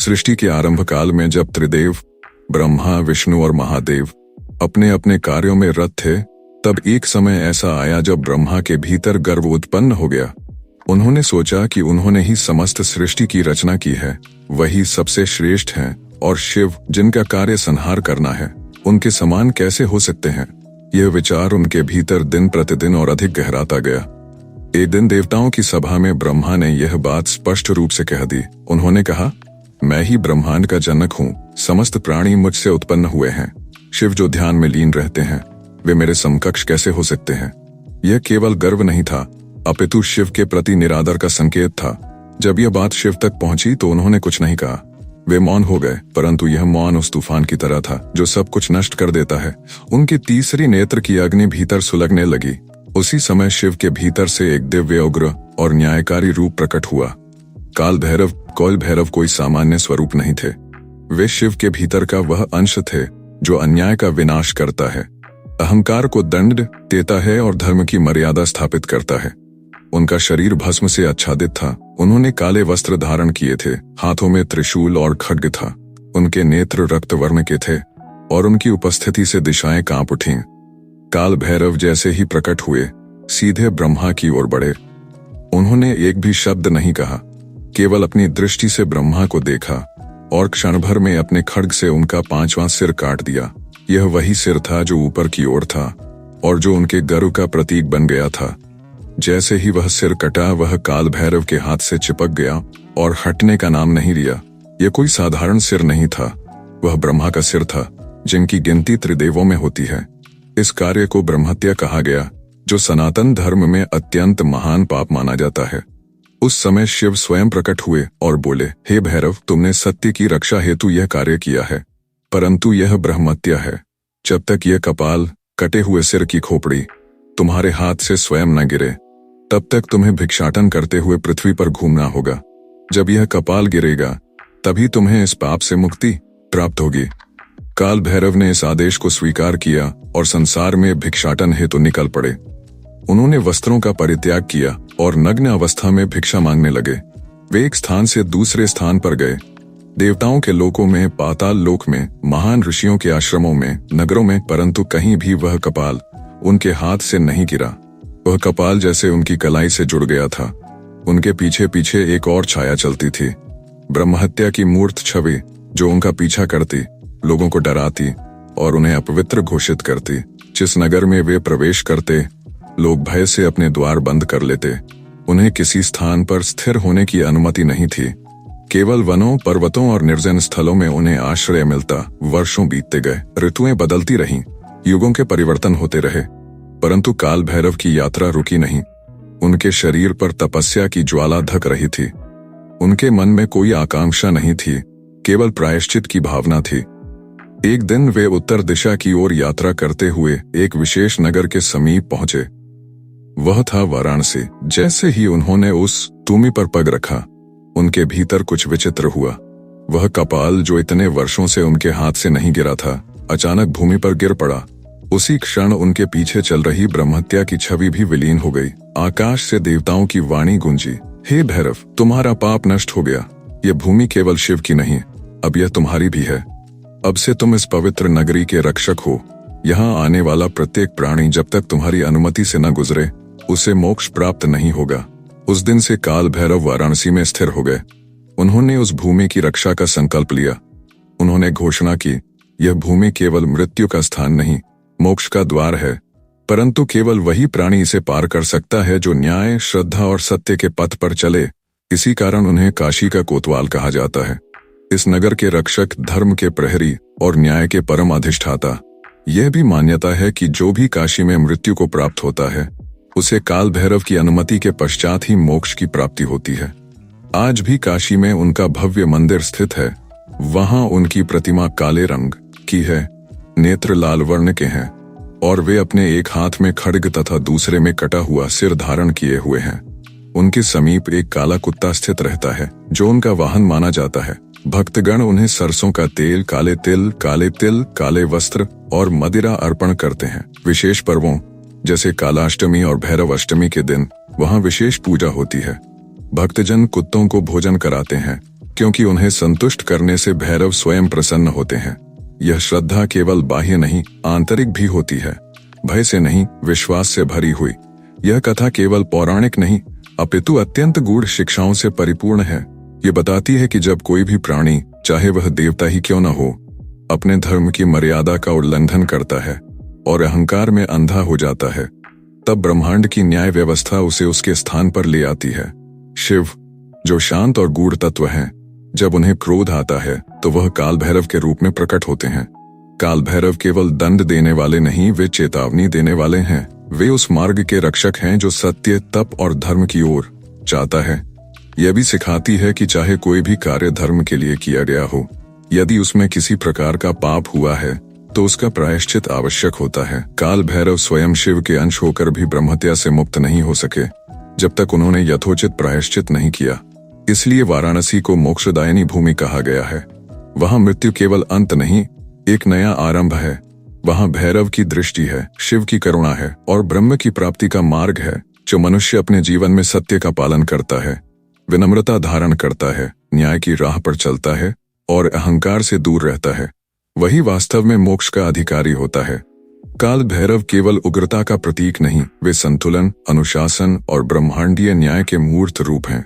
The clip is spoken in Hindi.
सृष्टि के आरंभ काल में जब त्रिदेव ब्रह्मा, विष्णु और महादेव अपने अपने कार्यों में रत थे, तब एक समय ऐसा आया जब ब्रह्मा के भीतर गर्व उत्पन्न हो गया। उन्होंने सोचा कि उन्होंने ही समस्त सृष्टि की रचना की है, वही सबसे श्रेष्ठ हैं, और शिव, जिनका कार्य संहार करना है, उनके समान कैसे हो सकते हैं। यह विचार उनके भीतर दिन प्रतिदिन और अधिक गहराता गया। एक दिन देवताओं की सभा में ब्रह्मा ने यह बात स्पष्ट रूप से कह दी। उन्होंने कहा, मैं ही ब्रह्मांड का जनक हूँ, समस्त प्राणी मुझसे उत्पन्न हुए हैं। शिव जो ध्यान में लीन रहते हैं, वे मेरे समकक्ष कैसे हो सकते हैं। यह केवल गर्व नहीं था, अपितु शिव के प्रति निरादर का संकेत था। जब यह बात शिव तक पहुंची तो उन्होंने कुछ नहीं कहा। वे मौन हो गए, परंतु यह मौन उस तूफान की तरह था जो सब कुछ नष्ट कर देता है। उनकी तीसरी नेत्र की अग्नि भीतर सुलगने लगी। उसी समय शिव के भीतर से एक दिव्य, उग्र और न्यायकारी रूप प्रकट हुआ। काल भैरव कोई सामान्य स्वरूप नहीं थे। वे शिव के भीतर का वह अंश थे जो अन्याय का विनाश करता है, अहंकार को दंड देता है और धर्म की मर्यादा स्थापित करता है। उनका शरीर भस्म से आच्छादित था। उन्होंने काले वस्त्र धारण किए थे, हाथों में त्रिशूल और खड्ग था। उनके नेत्र रक्त वर्ण के थे और उनकी उपस्थिति से दिशाएं कांप उठीं। काल भैरव जैसे ही प्रकट हुए, सीधे ब्रह्मा की ओर बढ़े। उन्होंने एक भी शब्द नहीं कहा, केवल अपनी दृष्टि से ब्रह्मा को देखा और क्षण भर में अपने खड्ग से उनका 5वां सिर काट दिया। यह वही सिर था जो ऊपर की ओर था और जो उनके गर्व का प्रतीक बन गया था। जैसे ही वह सिर कटा, वह काल भैरव के हाथ से चिपक गया और हटने का नाम नहीं लिया। यह कोई साधारण सिर नहीं था, वह ब्रह्मा का सिर था, जिनकी गिनती त्रिदेवों में होती है। इस कार्य को ब्रह्महत्या कहा गया, जो सनातन धर्म में अत्यंत महान पाप माना जाता है। उस समय शिव स्वयं प्रकट हुए और बोले, हे भैरव, तुमने सत्य की रक्षा हेतु यह कार्य किया है, परंतु यह ब्रह्महत्या है। जब तक यह कपाल, कटे हुए सिर की खोपड़ी, तुम्हारे हाथ से स्वयं न गिरे, तब तक तुम्हें भिक्षाटन करते हुए पृथ्वी पर घूमना होगा। जब यह कपाल गिरेगा, तभी तुम्हें इस पाप से मुक्ति प्राप्त होगी। काल भैरव ने इस आदेश को स्वीकार किया और संसार में भिक्षाटन हेतु निकल पड़े। उन्होंने वस्त्रों का परित्याग किया और नग्न अवस्था में भिक्षा मांगने लगे। वे एक स्थान से दूसरे स्थान पर गए, देवताओं के लोकों में, पाताल लोक में, महान ऋषियों के आश्रमों में, नगरों में, परंतु कहीं भी वह कपाल उनके हाथ से नहीं गिरा। वह कपाल जैसे उनकी कलाई से जुड़ गया था। उनके पीछे पीछे एक और छाया चलती थी, ब्रह्महत्या की मूर्त छवि, जो उनका पीछा करती, लोगों को डराती और उन्हें अपवित्र घोषित करती। जिस नगर में वे प्रवेश करते, लोग भय से अपने द्वार बंद कर लेते। उन्हें किसी स्थान पर स्थिर होने की अनुमति नहीं थी। केवल वनों, पर्वतों और निर्जन स्थलों में उन्हें आश्रय मिलता। वर्षों बीतते गए, ऋतुएं बदलती रहीं, युगों के परिवर्तन होते रहे, परंतु काल भैरव की यात्रा रुकी नहीं। उनके शरीर पर तपस्या की ज्वाला धक रही थी। उनके मन में कोई आकांक्षा नहीं थी, केवल प्रायश्चित की भावना थी। एक दिन वे उत्तर दिशा की ओर यात्रा करते हुए एक विशेष नगर के समीप पहुंचे। वह था वाराणसी। जैसे ही उन्होंने उस भूमि पर पग रखा, उनके भीतर कुछ विचित्र हुआ। वह कपाल, जो इतने वर्षों से उनके हाथ से नहीं गिरा था, अचानक भूमि पर गिर पड़ा। उसी क्षण उनके पीछे चल रही ब्रह्महत्या की छवि भी विलीन हो गई। आकाश से देवताओं की वाणी गूंजी, हे भैरव, तुम्हारा पाप नष्ट हो गया। यह भूमि केवल शिव की नहीं, अब यह तुम्हारी भी है। अब से तुम इस पवित्र नगरी के रक्षक हो। यहाँ आने वाला प्रत्येक प्राणी जब तक तुम्हारी अनुमति से न गुजरे, उसे मोक्ष प्राप्त नहीं होगा। उस दिन से काल भैरव वाराणसी में स्थिर हो गए। उन्होंने उस भूमि की रक्षा का संकल्प लिया। उन्होंने घोषणा की, यह भूमि केवल मृत्यु का स्थान नहीं, मोक्ष का द्वार है, परंतु केवल वही प्राणी इसे पार कर सकता है जो न्याय, श्रद्धा और सत्य के पथ पर चले। इसी कारण उन्हें काशी का कोतवाल कहा जाता है। इस नगर के रक्षक, धर्म के प्रहरी और न्याय के परम अधिष्ठाता। यह भी मान्यता है कि जो भी काशी में मृत्यु को प्राप्त होता है, उसे काल भैरव की अनुमति के पश्चात ही मोक्ष की प्राप्ति होती है। आज भी काशी में उनका भव्य मंदिर स्थित है। वहां उनकी प्रतिमा काले रंग की है, नेत्र लाल वर्ण के हैं और वे अपने एक हाथ में खड्ग तथा दूसरे में कटा हुआ सिर धारण किए हुए हैं। उनके समीप एक काला कुत्ता स्थित रहता है, जो उनका वाहन माना जाता है। भक्तगण उन्हें सरसों का तेल, काले तिल, काले वस्त्र और मदिरा अर्पण करते हैं। विशेष पर्वों जैसे कालाष्टमी और भैरव अष्टमी के दिन वहां विशेष पूजा होती है। भक्तजन कुत्तों को भोजन कराते हैं क्योंकि उन्हें संतुष्ट करने से भैरव स्वयं प्रसन्न होते हैं। यह श्रद्धा केवल बाह्य नहीं, आंतरिक भी होती है, भय से नहीं, विश्वास से भरी हुई। यह कथा केवल पौराणिक नहीं, अपितु अत्यंत गूढ़ शिक्षाओं से परिपूर्ण है। ये बताती है कि जब कोई भी प्राणी, चाहे वह देवता ही क्यों न हो, अपने धर्म की मर्यादा का उल्लंघन करता है और अहंकार में अंधा हो जाता है, तब ब्रह्मांड की न्याय व्यवस्था उसे उसके स्थान पर ले आती है। शिव, जो शांत और गूढ़ तत्व हैं, जब उन्हें क्रोध आता है तो वह काल भैरव के रूप में प्रकट होते हैं। काल भैरव केवल दंड देने वाले नहीं, वे चेतावनी देने वाले हैं। वे उस मार्ग के रक्षक हैं जो सत्य, तप और धर्म की ओर जाता है। यह भी सिखाती है कि चाहे कोई भी कार्य धर्म के लिए किया गया हो, यदि उसमें किसी प्रकार का पाप हुआ है तो उसका प्रायश्चित आवश्यक होता है। काल भैरव स्वयं शिव के अंश होकर भी ब्रह्महत्या से मुक्त नहीं हो सके जब तक उन्होंने यथोचित प्रायश्चित नहीं किया। इसलिए वाराणसी को मोक्षदायिनी भूमि कहा गया है। वहां मृत्यु केवल अंत नहीं, एक नया आरंभ है। वहां भैरव की दृष्टि है, शिव की करुणा है और ब्रह्म की प्राप्ति का मार्ग है। जो मनुष्य अपने जीवन में सत्य का पालन करता है, विनम्रता धारण करता है, न्याय की राह पर चलता है और अहंकार से दूर रहता है, वही वास्तव में मोक्ष का अधिकारी होता है। काल भैरव केवल उग्रता का प्रतीक नहीं, वे संतुलन, अनुशासन और ब्रह्मांडीय न्याय के मूर्त रूप हैं।